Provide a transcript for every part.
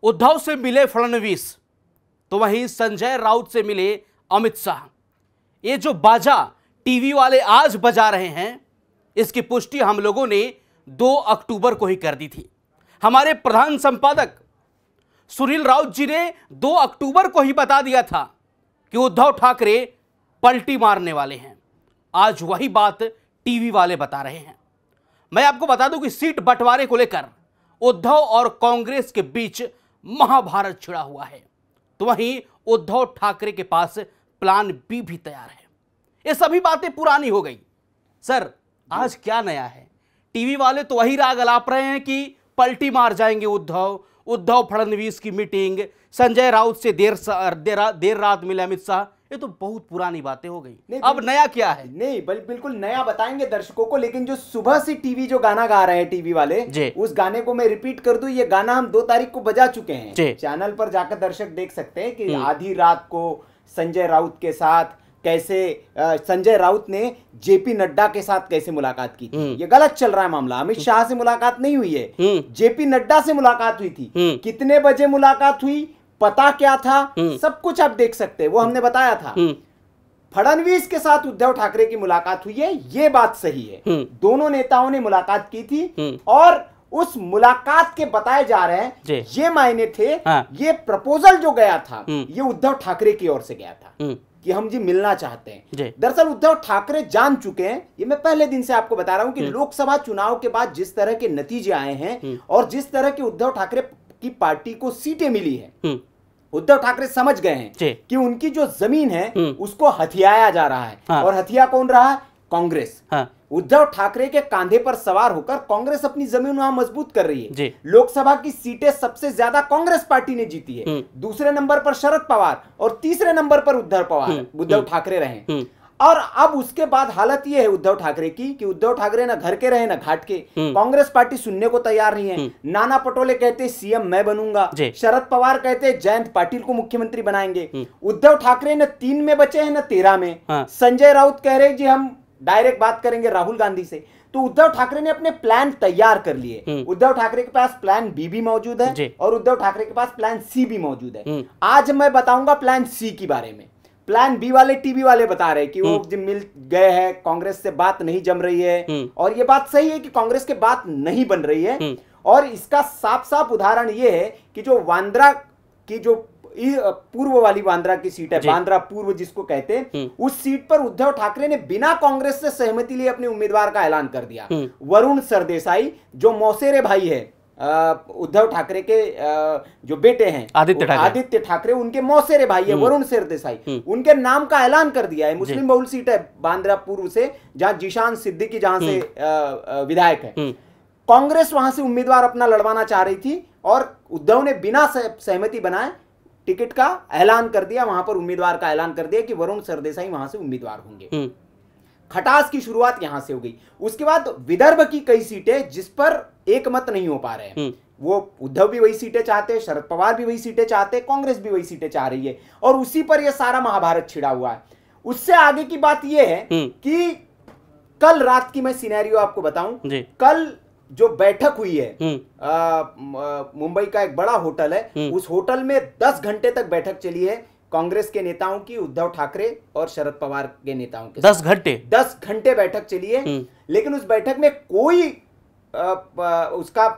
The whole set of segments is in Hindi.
उद्धव से मिले फडणवीस तो वहीं संजय राउत से मिले अमित शाह। ये जो बाजा टीवी वाले आज बजा रहे हैं, इसकी पुष्टि हम लोगों ने 2 अक्टूबर को ही कर दी थी। हमारे प्रधान संपादक सुनील राउत जी ने 2 अक्टूबर को ही बता दिया था कि उद्धव ठाकरे पलटी मारने वाले हैं। आज वही बात टीवी वाले बता रहे हैं। मैं आपको बता दूं कि सीट बंटवारे को लेकर उद्धव और कांग्रेस के बीच महाभारत छिड़ा हुआ है, तो वहीं उद्धव ठाकरे के पास प्लान बी भी तैयार है। ये सभी बातें पुरानी हो गई। सर, आज क्या नया है? टीवी वाले तो वही राग अलाप रहे हैं कि पलटी मार जाएंगे उद्धव फडणवीस की मीटिंग, संजय राउत से देर रात मिले अमित शाह। ये तो बहुत पुरानी बातें हो गई। अब नया क्या है? नहीं, बिल्कुल नया बताएंगे दर्शकों को। लेकिन जो सुबह से टीवी जो गाना गा रहे हैं टीवी वाले, उस गाने को मैं रिपीट कर दूं। ये गाना हम 2 तारीख को बजा चुके हैं। चैनल पर जाकर दर्शक देख सकते हैं कि आधी रात को संजय राउत के साथ कैसे संजय राउत ने जेपी नड्डा के साथ कैसे मुलाकात की थी। ये गलत चल रहा है मामला। अमित शाह से मुलाकात नहीं हुई है, जेपी नड्डा से मुलाकात हुई थी। कितने बजे मुलाकात हुई, पता क्या था, सब कुछ आप देख सकते हैं। वो हमने बताया था। फडणवीस के साथ उद्धव ठाकरे की मुलाकात हुई है, ये बात सही है। दोनों नेताओं ने मुलाकात की थी और उस मुलाकात के बताए जा रहे हैं ये मायने थे। ये प्रपोजल जो गया था ये उद्धव ठाकरे की ओर से गया था कि हम जी मिलना चाहते हैं। दरअसल उद्धव ठाकरे जान चुके हैं, ये मैं पहले दिन से आपको बता रहा हूं कि लोकसभा चुनाव के बाद जिस तरह के नतीजे आए हैं और जिस तरह के उद्धव ठाकरे की पार्टी को सीटें मिली हैं, उद्धव ठाकरे समझ गए हैं कि उनकी जो जमीन है उसको हथियाया जा रहा है। और हथिया कौन रहा है? कांग्रेस। उद्धव ठाकरे के कांधे पर सवार होकर कांग्रेस अपनी जमीन वहां मजबूत कर रही है। लोकसभा की सीटें सबसे ज्यादा कांग्रेस पार्टी ने जीती है। दूसरे नंबर पर शरद पवार और तीसरे नंबर पर उद्धव ठाकरे रहे। और अब उसके बाद हालत यह है उद्धव ठाकरे की कि उद्धव ठाकरे ना घर के रहे ना घाट के। कांग्रेस पार्टी सुनने को तैयार नहीं है। नाना पटोले कहते सीएम मैं बनूंगा, शरद पवार कहते जयंत पाटिल को मुख्यमंत्री बनाएंगे। उद्धव ठाकरे न 3 में बचे हैं न 13 में। संजय राउत कह रहे जी हम डायरेक्ट बात करेंगे राहुल गांधी से। तो उद्धव ठाकरे ने अपने प्लान तैयार कर लिए। उद्धव ठाकरे के पास प्लान बी भी मौजूद है और उद्धव ठाकरे के पास प्लान सी भी मौजूद है। आज मैं बताऊंगा प्लान सी के बारे में। प्लान बी वाले टीवी वाले बता रहे कि वो मिल गए हैं, कांग्रेस से बात नहीं जम रही है। और ये बात सही है कि कांग्रेस के बात नहीं बन रही है। और इसका साफ साफ उदाहरण ये है कि जो बांद्रा की जो पूर्व वाली बांद्रा की सीट है, बांद्रा पूर्व जिसको कहते हैं, उस सीट पर उद्धव ठाकरे ने बिना कांग्रेस से सहमति लिए अपने उम्मीदवार का ऐलान कर दिया। वरुण सरदेसाई जो मौसेरे भाई है उद्धव ठाकरे के जो बेटे हैं आदित्य ठाकरे, उनके मौसेरे भाई है वरुण सरदेसाई, उनके नाम का ऐलान कर दिया है। मुस्लिम बहुल सीट है बांद्रा पूर्व से, जहां जीशान सिद्दीकी जहां से विधायक है। कांग्रेस वहां से उम्मीदवार अपना लड़वाना चाह रही थी और उद्धव ने बिना सहमति बनाए टिकट का ऐलान कर दिया, वहां पर उम्मीदवार का ऐलान कर दिया कि वरुण सरदेसाई वहां से उम्मीदवार होंगे। खटास की शुरुआत यहां से हो गई। उसके बाद विदर्भ की कई सीटें जिस पर एक मत नहीं हो पा रहे हैं, वो उद्धव भी वही सीटें चाहते हैं, शरद पवार भी वही सीटें चाहते हैं, कांग्रेस भी वही सीटें चाह रही है और उसी पर यह सारा महाभारत छिड़ा हुआ है। उससे आगे की बात यह है कि कल रात की मैं सिनेरियो आपको बताऊं। कल जो बैठक हुई है, मुंबई का एक बड़ा होटल है, उस होटल में 10 घंटे तक बैठक चली है कांग्रेस के नेताओं की, उद्धव ठाकरे और शरद पवार के नेताओं के। 10 घंटे बैठक चली है। लेकिन उस बैठक में कोई उसका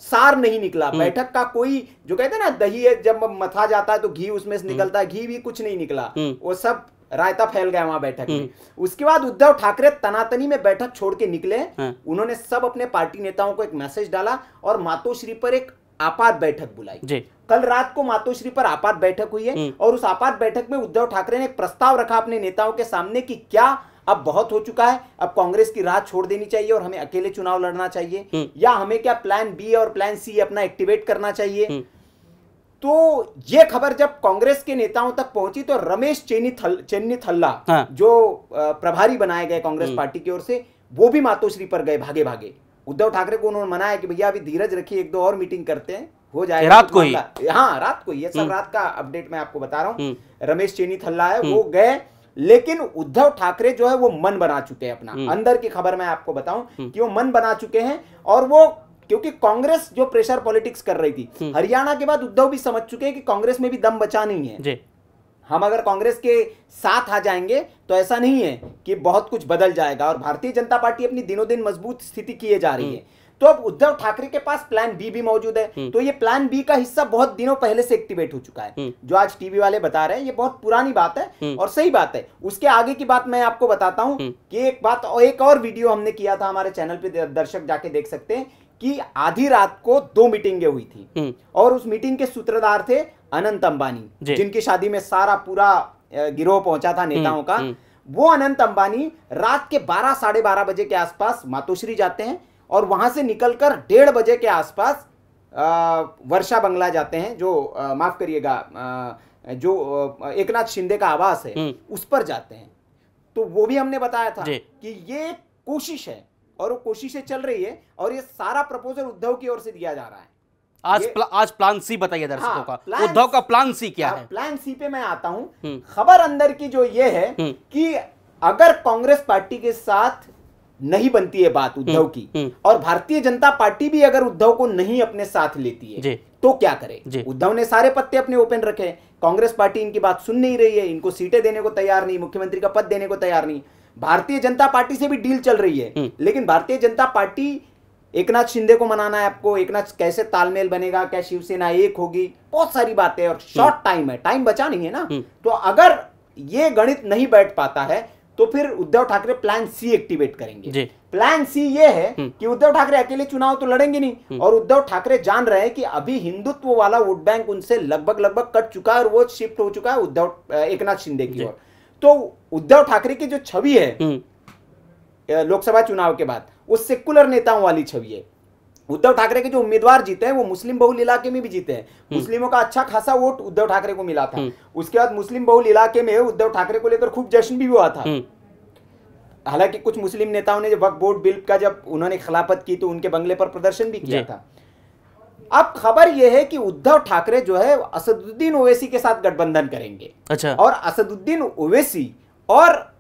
सार नहीं निकला। बैठक का कोई, जो कहते हैं ना दही है जब मथा जाता है तो घी उसमें से निकलता है, घी भी कुछ नहीं निकला। वो सब रायता फैल गया वहां बैठक में। उसके बाद उद्धव ठाकरे तनातनी में बैठक छोड़ के निकले। उन्होंने सब अपने पार्टी नेताओं को एक मैसेज डाला और मातोश्री पर एक आपात बैठक बुलाई। कल रात को मातोश्री पर आपात बैठक हुई है और उस आपात बैठक में उद्धव ठाकरे ने एक प्रस्ताव रखा अपने नेताओं के सामने कि क्या अब बहुत हो चुका है, अब कांग्रेस की राह छोड़ देनी चाहिए और हमें अकेले चुनाव लड़ना चाहिए, या हमें क्या प्लान बी और प्लान सी अपना एक्टिवेट करना चाहिए। तो ये खबर जब कांग्रेस के नेताओं तक पहुंची तो रमेश चेन्नीथल्ला जो प्रभारी बनाए गए कांग्रेस पार्टी की ओर से, वो भी मातोश्री पर गए भागे भागे। उद्धव ठाकरे को उन्होंने मनाया कि भैया अभी धीरज रखिए, 1-2 और मीटिंग करते हैं, हो जाएगा रात को ही। हाँ, रात को ही। ये सब रात का अपडेट मैं आपको बता रहा हूँ। रमेश चेन्नीथल्ला है, वो गए। लेकिन उद्धव ठाकरे जो है वो मन बना चुके हैं अपना। अंदर की खबर मैं आपको बताऊं कि वो मन बना चुके हैं और वो क्योंकि कांग्रेस जो प्रेशर पॉलिटिक्स कर रही थी, हरियाणा के बाद उद्धव भी समझ चुके हैं कि कांग्रेस में भी दम बचा नहीं है। हम अगर कांग्रेस के साथ आ जाएंगे तो ऐसा नहीं है कि बहुत कुछ बदल जाएगा, और भारतीय जनता पार्टी अपनी दिनों दिन मजबूत स्थिति किए जा रही है। तो अब उद्धव ठाकरे के पास प्लान बी भी मौजूद है। तो ये प्लान बी का हिस्सा बहुत दिनों पहले से एक्टिवेट हो चुका है। जो आज टीवी वाले बता रहे हैं ये बहुत पुरानी बात है और सही बात है। उसके आगे की बात मैं आपको बताता हूं कि एक और वीडियो हमने किया था हमारे चैनल पे, दर्शक जाके देख सकते हैं कि आधी रात को 2 मीटिंगें हुई थी और उस मीटिंग के सूत्रधार थे अनंत अंबानी, जिनकी शादी में सारा पूरा गिरोह पहुंचा था नेताओं का। वो अनंत अंबानी रात के 12 साढ़े 12 बजे के आसपास मातोश्री जाते हैं और वहां से निकलकर 1:30 बजे के आसपास वर्षा बंगला जाते हैं, जो माफ करिएगा जो एकनाथ शिंदे का आवास है उस पर जाते हैं। तो वो भी हमने बताया था कि ये कोशिश है और वो कोशिशें चल रही है और ये सारा प्रपोजल उद्धव की ओर से दिया जा रहा है। आज प्लान सी बताइए दर्शकों का, उद्धव का प्लान सी क्या है? प्लान सी पे मैं आता हूं। खबर अंदर की जो ये है कि अगर कांग्रेस पार्टी के साथ नहीं बनती है बात उद्धव की और भारतीय जनता पार्टी भी अगर उद्धव को नहीं अपने साथ लेती है तो क्या करे? उद्धव ने सारे पत्ते अपने ओपन रखे, कांग्रेस पार्टी इनकी बात सुन नहीं रही है, इनको सीटें देने को तैयार नहीं, मुख्यमंत्री का पद देने को तैयार नहीं। भारतीय जनता पार्टी से भी डील चल रही है, लेकिन भारतीय जनता पार्टी, एकनाथ शिंदे को मनाना है आपको, एकनाथ कैसे तालमेल बनेगा, क्या शिवसेना एक होगी, बहुत सारी बातें और शॉर्ट टाइम है, टाइम बचा नहीं है ना। तो अगर ये गणित नहीं बैठ पाता है तो फिर Uddhav Thackeray plan C activate करेंगे। प्लान सी ये है कि उद्धव ठाकरे अकेले चुनाव तो लड़ेंगे नहीं, और उद्धव ठाकरे जान रहे हैं कि अभी हिंदुत्व वाला वोट बैंक उनसे लगभग कट चुका है और वो शिफ्ट हो चुका है उद्धव एकनाथ शिंदे की ओर। तो उद्धव ठाकरे की जो छवि है लोकसभा चुनाव के बाद, वो सेकुलर नेताओं वाली छवि है। उद्धव ठाकरे के जो उम्मीदवार जीते हैं वो मुस्लिम बहुल इलाके में भी जीते हैं, मुस्लिमों का अच्छा खासा वोट उद्धव ठाकरे को मिला था। उसके बाद मुस्लिम बहुल इलाके में उद्धव ठाकरे को लेकर खूब जश्न भी हुआ था। हालांकि कुछ मुस्लिम नेताओं ने जब वक्फ बोर्ड बिल का जब उन्होंने खिलाफत की तो उनके बंगले पर प्रदर्शन भी किया था। अब खबर यह है कि उद्धव ठाकरे जो है असदुद्दीन ओवैसी के साथ गठबंधन करेंगे। अच्छा। और असदुद्दीन ओवैसी और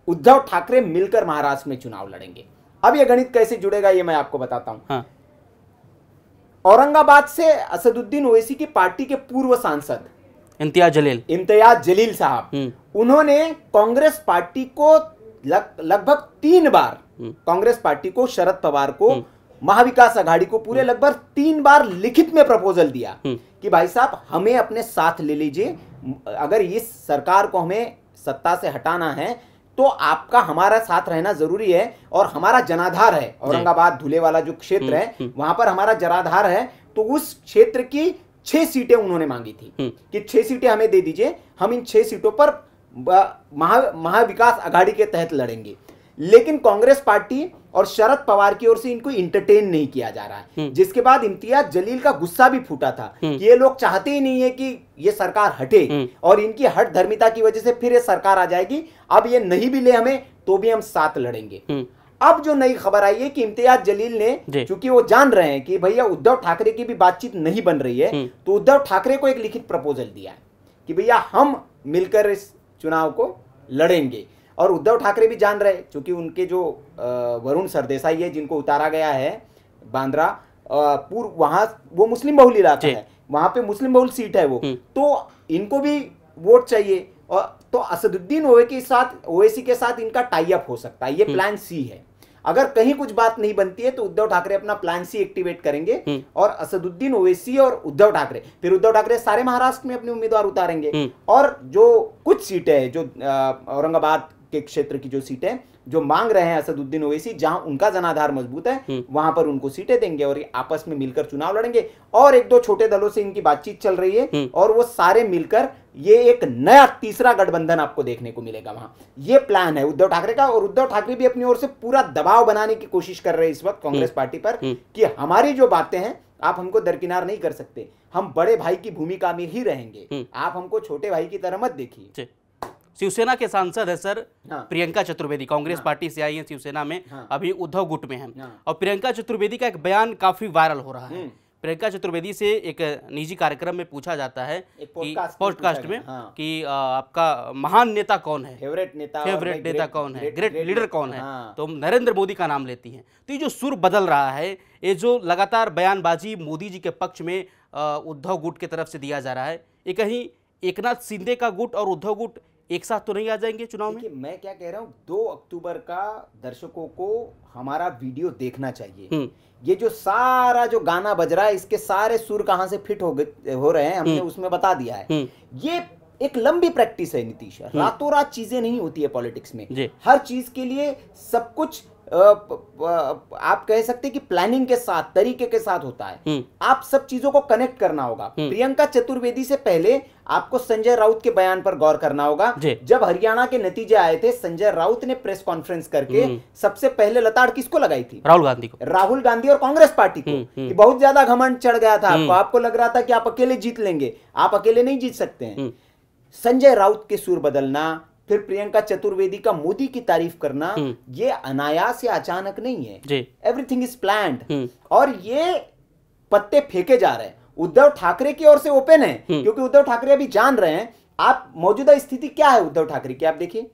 उद्धव ठाकरे मिलकर महाराष्ट्र में चुनाव लड़ेंगे। अब यह गणित कैसे जुड़ेगा ये मैं आपको बताता हूं। हाँ। औरंगाबाद से असदुद्दीन ओवैसी की पार्टी के पूर्व सांसद इम्तियाज जलील साहब, उन्होंने कांग्रेस पार्टी को लगभग 3 बार, कांग्रेस पार्टी को, शरद पवार को, महाविकास आघाड़ी को पूरे लगभग 3 बार लिखित में प्रपोजल दिया कि भाई साहब हमें अपने साथ ले लीजिए, अगर इस सरकार को हमें सत्ता से हटाना है तो आपका हमारा साथ रहना जरूरी है। और हमारा जनाधार है औरंगाबाद धुले वाला जो क्षेत्र है, वहां पर हमारा जनाधार है। तो उस क्षेत्र की 6 सीटें उन्होंने मांगी थी कि 6 सीटें हमें दे दीजिए, हम इन 6 सीटों पर महाविकास आघाड़ी के तहत लड़ेंगे। लेकिन कांग्रेस पार्टी और शरद पवार की ओर से इनको इंटरटेन नहीं किया जा रहा है, जिसके बाद इम्तियाज जलील का गुस्सा भी फूटा था कि ये लोग चाहते ही नहीं है कि ये सरकार हटे और इनकी हट धर्मिता की वजह से फिर ये सरकार आ जाएगी। अब ये नहीं भी ले हमें तो भी हम साथ लड़ेंगे। अब जो नई खबर आई है कि इम्तियाज जलील ने, चूंकि वो जान रहे हैं कि भैया उद्धव ठाकरे की भी बातचीत नहीं बन रही है, तो उद्धव ठाकरे को एक लिखित प्रपोजल दिया है कि भैया हम मिलकर इस चुनाव को लड़ेंगे। और उद्धव ठाकरे भी जान रहे, क्योंकि उनके जो वरुण सरदेसाई है जिनको उतारा गया है बांद्रा पूर्व, वहां वो मुस्लिम बहुल इलाका है, वहां पे मुस्लिम बहुल सीट है वो, तो इनको भी वोट चाहिए। और तो असदुद्दीन ओवैसी के साथ इनका टाई अप हो सकता है। ये प्लान सी है। अगर कहीं कुछ बात नहीं बनती है तो उद्धव ठाकरे अपना प्लान सी एक्टिवेट करेंगे और असदुद्दीन ओवैसी और उद्धव ठाकरे, फिर उद्धव ठाकरे सारे महाराष्ट्र में अपने उम्मीदवार उतारेंगे। और जो कुछ सीटें हैं, जो औरंगाबाद के क्षेत्र की जो सीटें जो मांग रहे हैं असदुद्दीन ओवैसी, जहां उनका जनाधार मजबूत है, वहां पर उनको सीटें देंगे और ये आपस में मिलकर चुनाव लड़ेंगे। और 1-2 छोटे दलों से इनकी बातचीत चल रही है और वो सारे मिलकर ये एक नया तीसरा गठबंधन आपको देखने को मिलेगा वहां। ये प्लान है उद्धव ठाकरे का। और उद्धव ठाकरे भी अपनी ओर से पूरा दबाव बनाने की कोशिश कर रहे हैं इस वक्त कांग्रेस पार्टी पर कि हमारी जो बातें हैं आप हमको दरकिनार नहीं कर सकते, हम बड़े भाई की भूमिका में ही रहेंगे, आप हमको छोटे भाई की तरह मत देखिए। शिवसेना के सांसद है सर प्रियंका चतुर्वेदी, कांग्रेस पार्टी से आई है शिवसेना में, अभी उद्धव गुट में है। और प्रियंका चतुर्वेदी का एक बयान काफी वायरल हो रहा है। प्रियंका चतुर्वेदी से एक निजी कार्यक्रम में पूछा जाता है, पॉडकास्ट में, कि आपका महान नेता कौन है, फेवरेट नेता कौन है, ग्रेट लीडर कौन है, तो नरेंद्र मोदी का नाम लेती हैं। तो ये जो सुर बदल रहा है, ये जो लगातार बयानबाजी मोदी जी के पक्ष में उद्धव गुट की तरफ से दिया जा रहा है, ये कहीं एकनाथ शिंदे का गुट और उद्धव गुट एक साथ तो नहीं आ जाएंगे चुनाव में? मैं क्या कह रहा हूँ, 2 अक्टूबर का दर्शकों को हमारा वीडियो देखना चाहिए। ये जो सारा जो गाना बज रहा है, इसके सारे सुर कहां से फिट हो रहे हैं, हमने उसमें बता दिया है। ये एक लंबी प्रैक्टिस है नीतीश, रातों रात चीजें नहीं होती है पॉलिटिक्स में। हर चीज के लिए सब कुछ आप कह सकते हैं कि प्लानिंग के साथ, तरीके के साथ होता है। आप सब चीजों को कनेक्ट करना होगा। प्रियंका चतुर्वेदी से पहले आपको संजय राउत के बयान पर गौर करना होगा। जब हरियाणा के नतीजे आए थे, संजय राउत ने प्रेस कॉन्फ्रेंस करके सबसे पहले लताड़ किसको लगाई थी? राहुल गांधी और कांग्रेस पार्टी को। कि बहुत ज्यादा घमंड चढ़ गया था आपको लग रहा था कि आप अकेले जीत लेंगे। आप अकेले नहीं जीत सकते हैं। संजय राउत के सुर बदलना, फिर प्रियंका चतुर्वेदी का मोदी की तारीफ करना, ये अनायास या अचानक नहीं है। Everything is planned. और ये पत्ते फेंके जा रहे हैं उद्धव ठाकरे की ओर से ओपन है, क्योंकि उद्धव ठाकरे अभी जान रहे हैं आप मौजूदा स्थिति क्या है उद्धव ठाकरे की। आप देखिए,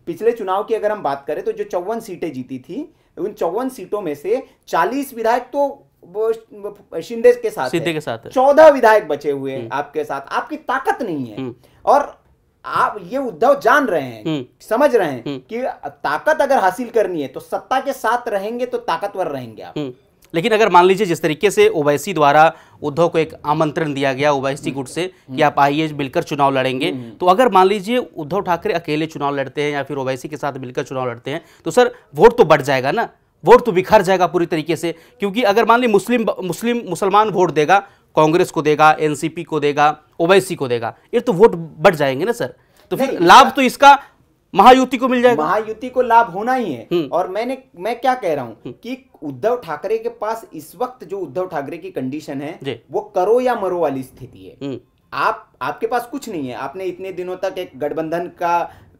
पिछले चुनाव की अगर हम बात करें तो जो 54 सीटें जीती थी, उन 54 सीटों में से 40 विधायक तो शिंदे के साथ 14 विधायक बचे हुए आपके साथ। आपकी ताकत नहीं है। और आप ये उद्धव जान रहे हैं, समझ रहे हैं कि ताकत अगर हासिल करनी है तो सत्ता के साथ रहेंगे तो ताकतवर रहेंगे आप। लेकिन अगर मान लीजिए जिस तरीके से ओवैसी द्वारा उद्धव को एक आमंत्रण दिया गया ओवैसी गुट से कि आप आइए मिलकर चुनाव लड़ेंगे, तो अगर मान लीजिए उद्धव ठाकरे अकेले चुनाव लड़ते हैं या फिर ओवैसी के साथ मिलकर चुनाव लड़ते हैं, तो सर वोट तो बढ़ जाएगा ना, वोट तो बिखर जाएगा पूरी तरीके से। क्योंकि अगर मान लीजिए मुसलमान वोट देगा, कांग्रेस को देगा, एनसीपी को देगा, ओवैसी को देगा, ये तो वोट बढ़ जाएंगे ना सर। तो फिर लाभ तो इसका महायुति को मिल जाएगा। महायुति को लाभ होना ही है। और मैं क्या कह रहा हूं कि उद्धव ठाकरे के पास इस वक्त जो उद्धव ठाकरे की कंडीशन है वो करो या मरो वाली स्थिति है। आपके पास कुछ नहीं है। आपने इतने दिनों तक एक गठबंधन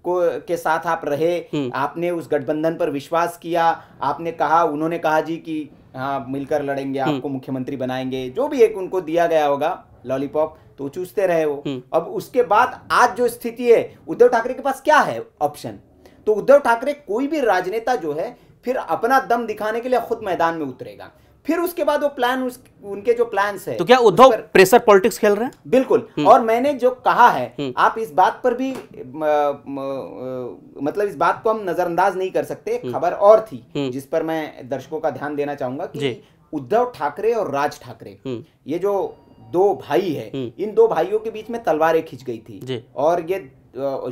के साथ आप रहे, आपने उस गठबंधन पर विश्वास किया, आपने कहा, उन्होंने कहा जी कि हाँ मिलकर लड़ेंगे, आपको मुख्यमंत्री बनाएंगे, जो भी एक उनको दिया गया होगा लॉलीपॉप, तो चूसते रहे वो। अब उसके बाद आज जो स्थिति है, उद्धव ठाकरे के पास क्या है ऑप्शन? तो उद्धव ठाकरे, कोई भी राजनेता जो है फिर अपना दम दिखाने के लिए खुद मैदान में उतरेगा। फिर उसके बाद वो प्लान, उनके जो प्लान्स है। तो क्या उद्धव प्रेशर पॉलिटिक्स खेल रहे हैं? बिल्कुल। और मैंने जो कहा है, आप इस बात पर भी मतलब इस बात को हम नजरअंदाज नहीं कर सकते। खबर और थी जिस पर मैं दर्शकों का ध्यान देना चाहूंगा कि उद्धव ठाकरे और राज ठाकरे, ये जो 2 भाई है, इन 2 भाइयों के बीच में तलवारें खिंच गई थी। और ये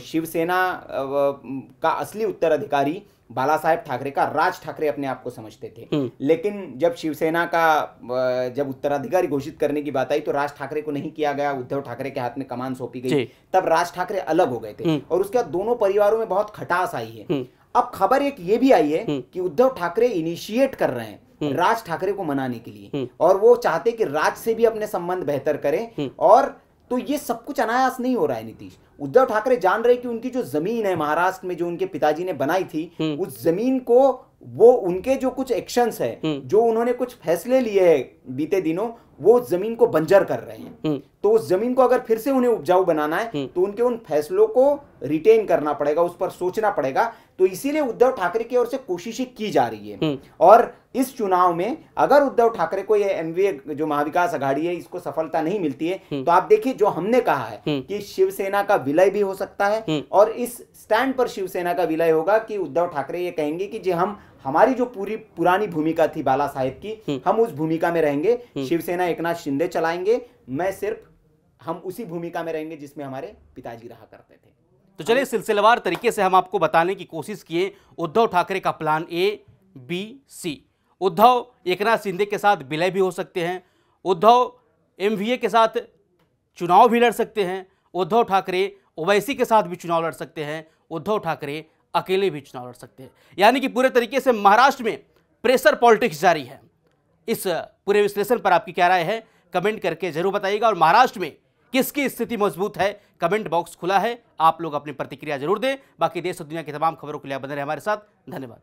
शिवसेना का असली उत्तराधिकारी बाला साहेब ठाकरे का राज ठाकरे अपने आप को समझते थे। लेकिन जब शिवसेना का जब उत्तराधिकारी घोषित करने की बात आई तो राज ठाकरे को नहीं किया गया, उद्धव ठाकरे के हाथ में कमान सौंपी गई। तब राज ठाकरे अलग हो गए थे और उसके बाद दोनों परिवारों में बहुत खटास आई है। अब खबर एक ये भी आई है कि उद्धव ठाकरे इनिशिएट कर रहे हैं राज ठाकरे को मनाने के लिए, और वो चाहते कि राज से भी अपने संबंध बेहतर करें। और तो ये सब कुछ अनायास नहीं हो रहा है नीतीश। उद्धव ठाकरे जान रहे कि उनकी जो जमीन है महाराष्ट्र में, जो उनके पिताजी ने बनाई थी, उस जमीन को वो उनके जो कुछ एक्शंस है, जो उन्होंने कुछ फैसले लिए हैं बीते दिनों, वो जमीन को बंजर कर रहे हैं। तो उस जमीन को अगर फिर से उन्हें उपजाऊ बनाना है तो उनके उन फैसलों को रिटेन करना पड़ेगा, उस पर सोचना पड़ेगा। तो इसीलिए उद्धव ठाकरे की ओर से कोशिशें की जा रही है। और इस चुनाव में अगर उद्धव ठाकरे को ये एमवीए जो महाविकास अघाड़ी है, इसको सफलता नहीं मिलती है, तो आप देखिए जो हमने कहा है कि शिवसेना का विलय भी हो सकता है। और इस स्टैंड पर शिवसेना का विलय होगा कि उद्धव ठाकरे ये कहेंगे कि जी हमारी जो पुरानी भूमिका थी बाला साहेब की, हम उस भूमिका में रहेंगे। शिवसेना एकनाथ शिंदे चलाएंगे, हम उसी भूमिका में रहेंगे जिसमें हमारे पिताजी रहा करते थे। तो चलिए सिलसिलेवार तरीके से हम आपको बताने की कोशिश किए उद्धव ठाकरे का plan A, B, C। Uddhav Eknath Shinde के साथ विलय भी हो सकते हैं, उद्धव MVA के साथ चुनाव भी लड़ सकते हैं, उद्धव ठाकरे ओवैसी के साथ भी चुनाव लड़ सकते हैं, उद्धव ठाकरे अकेले भी चुनाव लड़ सकते हैं। यानी कि पूरे तरीके से महाराष्ट्र में प्रेशर पॉलिटिक्स जारी है। इस पूरे विश्लेषण पर आपकी क्या राय है, कमेंट करके जरूर बताइएगा। और महाराष्ट्र में किसकी स्थिति मजबूत है, कमेंट बॉक्स खुला है, आप लोग अपनी प्रतिक्रिया जरूर दें। बाकी देश और दुनिया की तमाम खबरों के लिए बने रहे हमारे साथ। धन्यवाद।